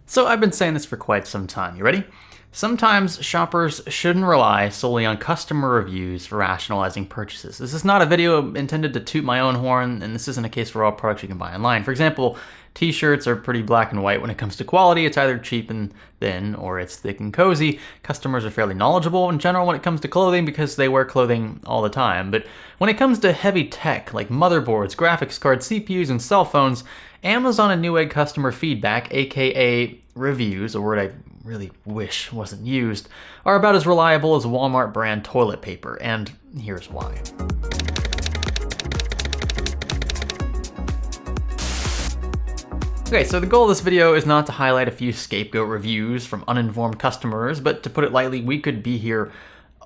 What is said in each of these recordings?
So I've been saying this for quite some time. You ready? Sometimes shoppers shouldn't rely solely on customer reviews for rationalizing purchases. This is not a video intended to toot my own horn, and this isn't a case for all products you can buy online. For example, t-shirts are pretty black and white when it comes to quality. It's either cheap and thin, or it's thick and cozy. Customers are fairly knowledgeable in general when it comes to clothing because they wear clothing all the time. But when it comes to heavy tech like motherboards, graphics cards, CPUs, and cell phones, Amazon and Newegg customer feedback, aka reviews, a word I really wish wasn't used, are about as reliable as Walmart brand toilet paper, and here's why. Okay, so the goal of this video is not to highlight a few scapegoat reviews from uninformed customers, but to put it lightly, we could be here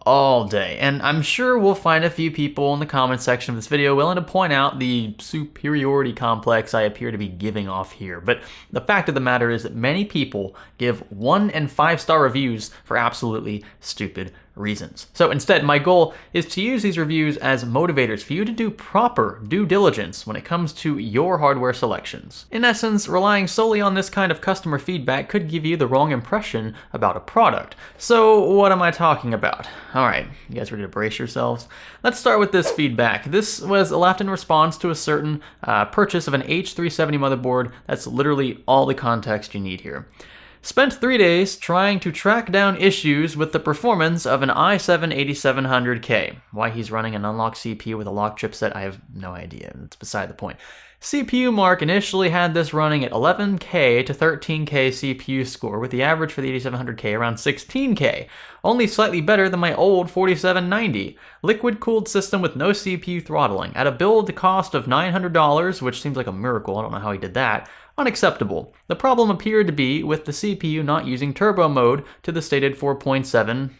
all day, and I'm sure we'll find a few people in the comment section of this video willing to point out the superiority complex I appear to be giving off here. But the fact of the matter is that many people give 1- and 5-star reviews for absolutely stupid reasons. So instead, my goal is to use these reviews as motivators for you to do proper due diligence when it comes to your hardware selections. In essence, relying solely on this kind of customer feedback could give you the wrong impression about a product. So what am I talking about? Alright, you guys ready to brace yourselves? Let's start with this feedback. This was left in response to a certain purchase of an H370 motherboard. That's literally all the context you need here. Spent 3 days trying to track down issues with the performance of an i7-8700K. Why he's running an unlocked CPU with a locked chipset, I have no idea. That's beside the point. CPU Mark initially had this running at 11K to 13K CPU score, with the average for the 8700K around 16K. Only slightly better than my old 4790. Liquid-cooled system with no CPU throttling. At a build cost of $900, which seems like a miracle, I don't know how he did that. Unacceptable. The problem appeared to be with the CPU not using turbo mode to the stated 4.7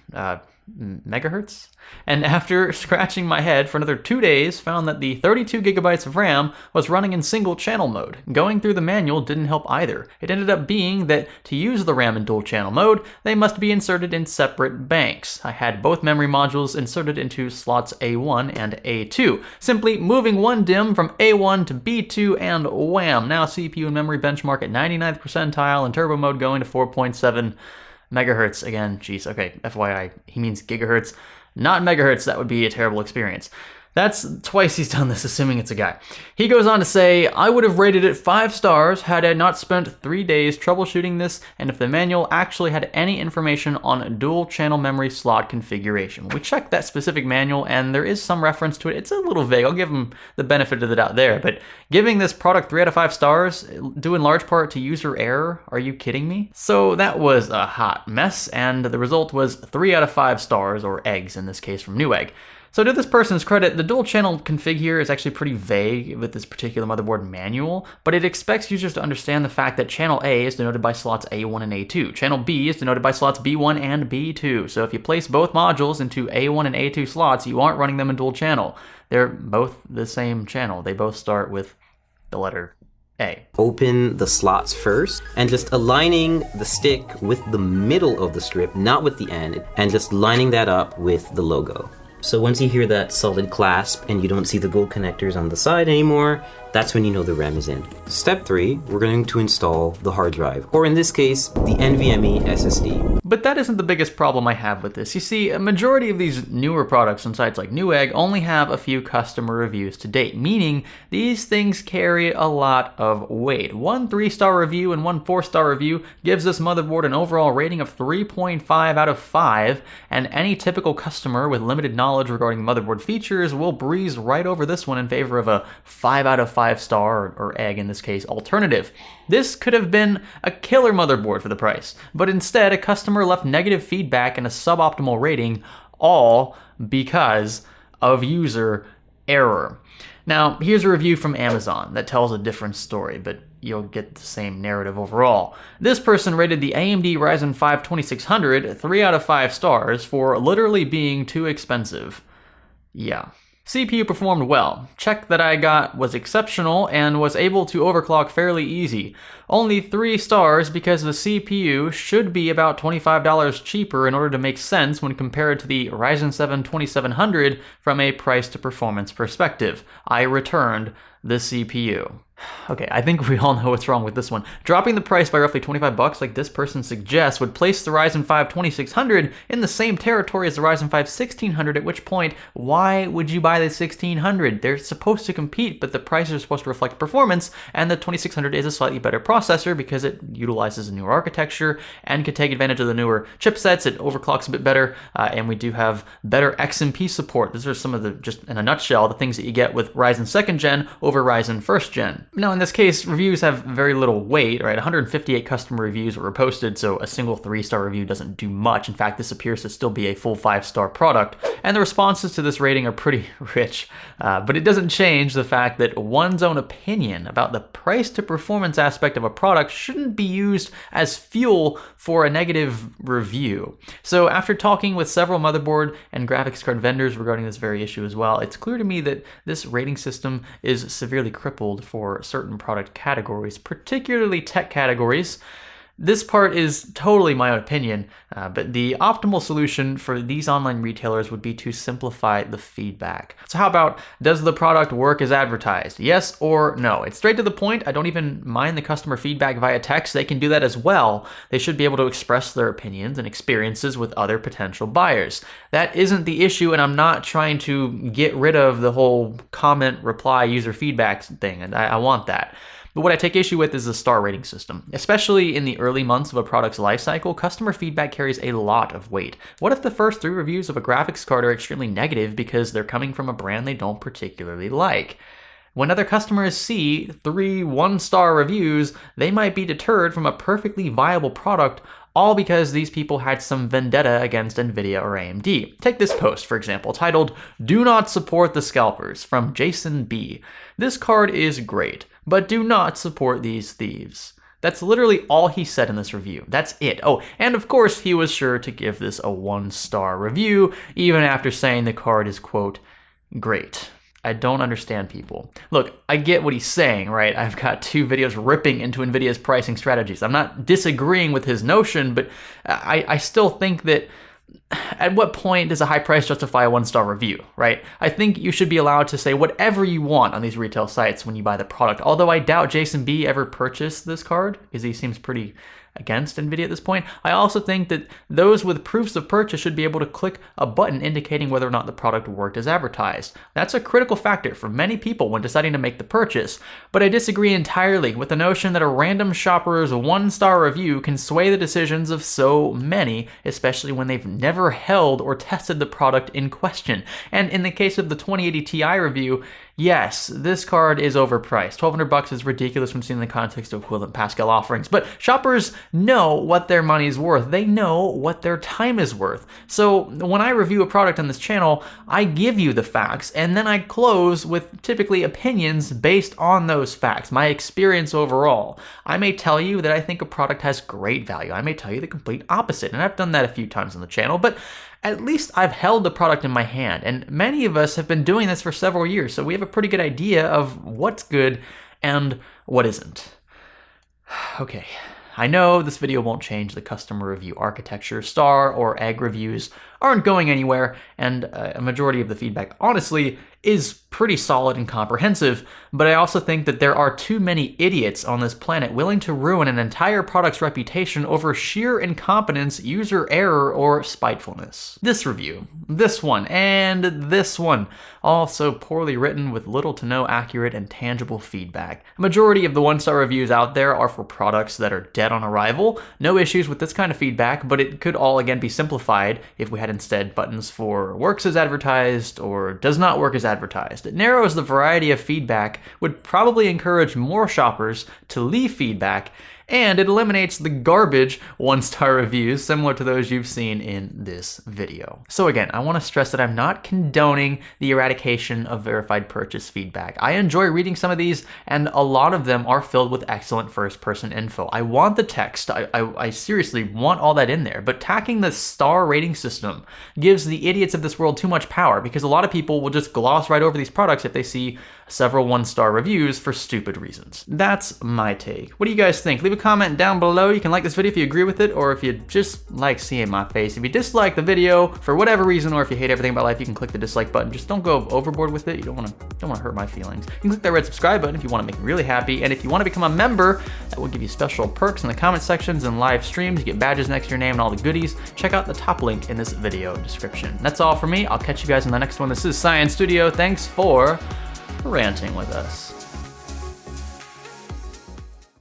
megahertz. And after scratching my head for another 2 days, found that the 32 gigabytes of RAM was running in single channel mode. Going through the manual didn't help either. It ended up being that to use the RAM in dual channel mode, they must be inserted in separate banks. I had both memory modules inserted into slots A1 and A2. Simply moving one DIMM from A1 to B2 and wham! Now CPU and memory benchmark at 99th percentile and turbo mode going to 4.7 megahertz. Again, geez, okay, FYI, he means gigahertz, not megahertz. That would be a terrible experience. That's twice he's done this, assuming it's a guy. He goes on to say, I would have rated it 5 stars had I not spent 3 days troubleshooting this, and if the manual actually had any information on dual channel memory slot configuration. We checked that specific manual, and there is some reference to it. It's a little vague. I'll give him the benefit of the doubt there, but giving this product 3 out of 5 stars, due in large part to user error, are you kidding me? So that was a hot mess, and the result was 3 out of 5 stars, or eggs in this case from Newegg. So to this person's credit, the dual channel config here is actually pretty vague with this particular motherboard manual, but it expects users to understand the fact that channel A is denoted by slots A1 and A2. Channel B is denoted by slots B1 and B2. So if you place both modules into A1 and A2 slots, you aren't running them in dual channel. They're both the same channel. They both start with the letter A. Open the slots first and just aligning the stick with the middle of the strip, not with the end, and just lining that up with the logo. So once you hear that solid clasp and you don't see the gold connectors on the side anymore, that's when you know the RAM is in. Step 3, we're going to install the hard drive, or in this case, the NVMe SSD. But that isn't the biggest problem I have with this. You see, a majority of these newer products on sites like Newegg only have a few customer reviews to date, meaning these things carry a lot of weight. 1 3-star review and 1 4-star review gives this motherboard an overall rating of 3.5 out of 5, and any typical customer with limited knowledge regarding motherboard features will breeze right over this one in favor of a 5 out of 5-star, or egg in this case, alternative. This could have been a killer motherboard for the price, but instead a customer left negative feedback and a suboptimal rating, all because of user error. Now, here's a review from Amazon that tells a different story, but you'll get the same narrative overall. This person rated the AMD Ryzen 5 2600 3 out of 5 stars for literally being too expensive. Yeah. CPU performed well. Check that I got was exceptional and was able to overclock fairly easy. Only 3 stars because the CPU should be about $25 cheaper in order to make sense when compared to the Ryzen 7 2700 from a price to performance perspective. I returned the CPU. Okay, I think we all know what's wrong with this one. Dropping the price by roughly 25 bucks like this person suggests would place the Ryzen 5 2600 in the same territory as the Ryzen 5 1600, at which point, why would you buy the 1600? They're supposed to compete, but the prices are supposed to reflect performance, and the 2600 is a slightly better processor because it utilizes a newer architecture and can take advantage of the newer chipsets. It overclocks a bit better, and we do have better Xmp support. These are some of the, just in a nutshell, the things that you get with Ryzen 2nd Gen over Ryzen 1st Gen. Now, in this case, reviews have very little weight, right? 158 customer reviews were posted, so a single 3-star review doesn't do much. In fact, this appears to still be a full 5-star product, and the responses to this rating are pretty rich. But it doesn't change the fact that one's own opinion about the price to performance aspect of a product shouldn't be used as fuel for a negative review. So after talking with several motherboard and graphics card vendors regarding this very issue as well, it's clear to me that this rating system is severely crippled for certain product categories, particularly tech categories. This part is totally my own opinion, but the optimal solution for these online retailers would be to simplify the feedback. So how about, does the product work as advertised? Yes or no? It's straight to the point. I don't even mind the customer feedback via text. They can do that as well. They should be able to express their opinions and experiences with other potential buyers. That isn't the issue, and I'm not trying to get rid of the whole comment, reply, user feedback thing, and I want that. But what I take issue with is the star rating system. Especially in the early months of a product's life cycle, customer feedback carries a lot of weight. What if the first 3 reviews of a graphics card are extremely negative because they're coming from a brand they don't particularly like? When other customers see 3 1-star reviews, they might be deterred from a perfectly viable product, all because these people had some vendetta against Nvidia or AMD. Take this post, for example, titled, "Do Not Support the Scalpers," from Jason B. "This card is great, but do not support these thieves." That's literally all he said in this review. That's it. Oh, and of course he was sure to give this a 1-star review, even after saying the card is, quote, "great." I don't understand people. Look, I get what he's saying, right? I've got 2 videos ripping into Nvidia's pricing strategies. I'm not disagreeing with his notion, but I still think that at what point does a high price justify a 1-star review, right? I think you should be allowed to say whatever you want on these retail sites when you buy the product. Although I doubt Jason B ever purchased this card, because he seems pretty against Nvidia at this point. I also think that those with proofs of purchase should be able to click a button indicating whether or not the product worked as advertised. That's a critical factor for many people when deciding to make the purchase, but I disagree entirely with the notion that a random shopper's 1-star review can sway the decisions of so many, especially when they've never held or tested the product in question. And in the case of the 2080 Ti review, yes, this card is overpriced. 1,200 bucks is ridiculous when seen in the context of equivalent Pascal offerings, but shoppers know what their money's worth. They know what their time is worth. So when I review a product on this channel, I give you the facts, and then I close with typically opinions based on those facts, my experience overall. I may tell you that I think a product has great value. I may tell you the complete opposite, and I've done that a few times on the channel, but at least I've held the product in my hand, and many of us have been doing this for several years, so we have a pretty good idea of what's good and what isn't. Okay, I know this video won't change the customer review architecture. Star or egg reviews aren't going anywhere, and a majority of the feedback, honestly, is pretty solid and comprehensive, but I also think that there are too many idiots on this planet willing to ruin an entire product's reputation over sheer incompetence, user error, or spitefulness. This review, this one, and this one, all so poorly written with little to no accurate and tangible feedback. A majority of the 1-star reviews out there are for products that are dead on arrival. No issues with this kind of feedback, but it could all again be simplified if we had instead buttons for works as advertised or does not work as advertised. It narrows the variety of feedback, would probably encourage more shoppers to leave feedback, and it eliminates the garbage 1-star reviews similar to those you've seen in this video. So again, I want to stress that I'm not condoning the eradication of verified purchase feedback. I enjoy reading some of these, and a lot of them are filled with excellent first-person info. I want the text, I seriously want all that in there, but tacking the star rating system gives the idiots of this world too much power, because a lot of people will just gloss right over these products if they see several 1-star reviews for stupid reasons. That's my take. What do you guys think? Leave a a comment down below. You can like this video if you agree with it, or if you just like seeing my face. If you dislike the video for whatever reason, or if you hate everything about life, you can click the dislike button. Just don't go overboard with it. You don't want to hurt my feelings. You can click that red subscribe button if you want to make me really happy. And if you want to become a member, that will give you special perks in the comment sections and live streams. You get badges next to your name and all the goodies. Check out the top link in this video description. That's all for me. I'll catch you guys in the next one. This is Science Studio. Thanks for ranting with us.